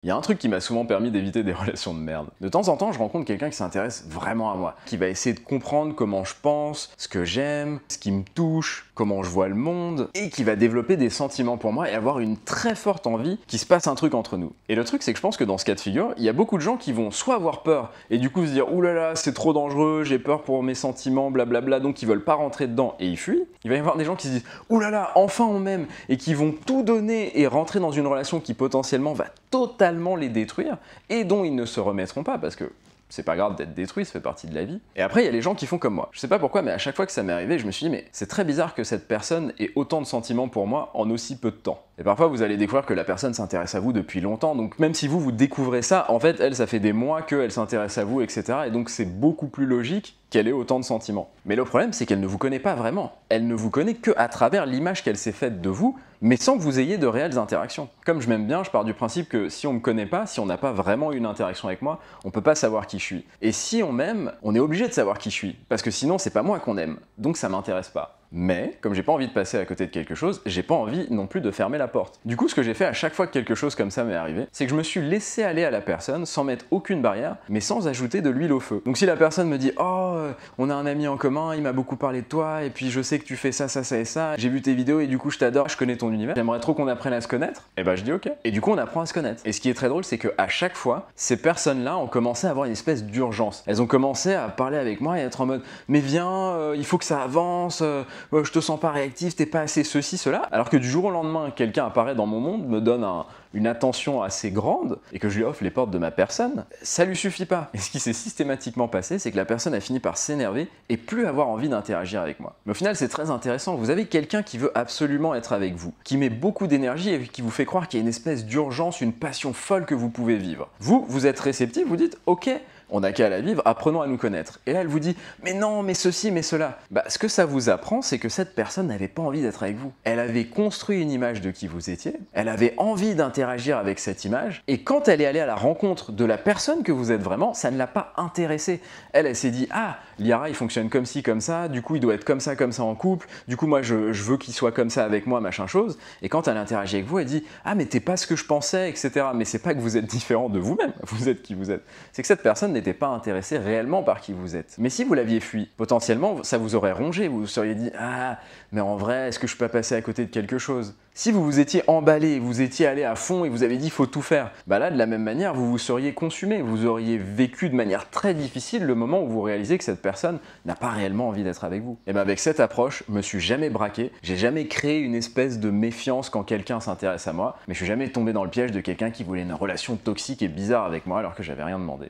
Il y a un truc qui m'a souvent permis d'éviter des relations de merde. De temps en temps, je rencontre quelqu'un qui s'intéresse vraiment à moi, qui va essayer de comprendre comment je pense, ce que j'aime, ce qui me touche, comment je vois le monde, et qui va développer des sentiments pour moi et avoir une très forte envie qu'il se passe un truc entre nous. Et le truc, c'est que je pense que dans ce cas de figure, il y a beaucoup de gens qui vont soit avoir peur et du coup se dire ouh là là, c'est trop dangereux, j'ai peur pour mes sentiments, blablabla, donc ils veulent pas rentrer dedans et ils fuient. Il va y avoir des gens qui se disent ouh là là, enfin on m'aime, et qui vont tout donner et rentrer dans une relation qui potentiellement va totalement les détruire et dont ils ne se remettront pas parce que c'est pas grave d'être détruit, ça fait partie de la vie. Et après, il y a les gens qui font comme moi. Je sais pas pourquoi, mais à chaque fois que ça m'est arrivé, je me suis dit, mais c'est très bizarre que cette personne ait autant de sentiments pour moi en aussi peu de temps. Et parfois, vous allez découvrir que la personne s'intéresse à vous depuis longtemps, donc même si vous découvrez ça, en fait, elle, ça fait des mois qu'elle s'intéresse à vous, etc. Et donc c'est beaucoup plus logique qu'elle ait autant de sentiments. Mais le problème, c'est qu'elle ne vous connaît pas vraiment. Elle ne vous connaît que à travers l'image qu'elle s'est faite de vous, mais sans que vous ayez de réelles interactions. Comme je m'aime bien, je pars du principe que si on me connaît pas, si on n'a pas vraiment eu une interaction avec moi, on peut pas savoir qui je suis. Et si on m'aime, on est obligé de savoir qui je suis, parce que sinon c'est pas moi qu'on aime, donc ça m'intéresse pas. Mais, comme j'ai pas envie de passer à côté de quelque chose, j'ai pas envie non plus de fermer la porte. Du coup, ce que j'ai fait à chaque fois que quelque chose comme ça m'est arrivé, c'est que je me suis laissé aller à la personne sans mettre aucune barrière, mais sans ajouter de l'huile au feu. Donc si la personne me dit « Oh, on a un ami en commun, il m'a beaucoup parlé de toi, et puis je sais que tu fais ça, ça, ça et ça, j'ai vu tes vidéos et du coup je t'adore, je connais ton univers, j'aimerais trop qu'on apprenne à se connaître », et bah je dis « Ok ». Et du coup on apprend à se connaître. Et ce qui est très drôle, c'est qu'à chaque fois, ces personnes-là ont commencé à avoir une espèce d'urgence. Elles ont commencé à parler avec moi et à être en mode « Mais viens, il faut que ça avance, je te sens pas réactif, t'es pas assez ceci, cela », alors que du jour au lendemain, quelqu'un apparaît dans mon monde, me donne une attention assez grande et que je lui offre les portes de ma personne, ça lui suffit pas. Et ce qui s'est systématiquement passé, c'est que la personne a fini par s'énerver et plus avoir envie d'interagir avec moi. Mais au final, c'est très intéressant. Vous avez quelqu'un qui veut absolument être avec vous, qui met beaucoup d'énergie et qui vous fait croire qu'il y a une espèce d'urgence, une passion folle que vous pouvez vivre. Vous êtes réceptif, vous dites « Ok, on n'a qu'à la vivre, apprenons à nous connaître ». Et là, elle vous dit « Mais non, mais ceci, mais cela ». Bah, ce que ça vous apprend, c'est que cette personne n'avait pas envie d'être avec vous. Elle avait construit une image de qui vous étiez, elle avait envie d'interagir avec cette image, et quand elle est allée à la rencontre de la personne que vous êtes vraiment, ça ne l'a pas intéressée. Elle s'est dit « Ah, Liara, il fonctionne comme ci, comme ça, du coup, il doit être comme ça en couple, du coup, moi, je veux qu'il soit comme ça avec moi, machin chose ». Et quand elle interagit avec vous, elle dit « Ah, mais t'es pas ce que je pensais, etc. » Mais c'est pas que vous êtes différent de vous-même, vous êtes qui vous êtes. C'est que cette personne n'était pas intéressée réellement par qui vous êtes. Mais si vous l'aviez fui, potentiellement, ça vous aurait rongé, vous vous seriez dit « Ah, mais en vrai, est-ce que je peux passer à côté de quelque chose ?» Si vous vous étiez emballé, vous étiez allé à fond et vous avez dit « faut tout faire », bah là, de la même manière, vous vous seriez consumé, vous auriez vécu de manière très difficile le moment où vous réalisez que cette personne n'a pas réellement envie d'être avec vous. Et bien avec cette approche, je me suis jamais braqué, j'ai jamais créé une espèce de méfiance quand quelqu'un s'intéresse à moi, mais je suis jamais tombé dans le piège de quelqu'un qui voulait une relation toxique et bizarre avec moi alors que j'avais rien demandé.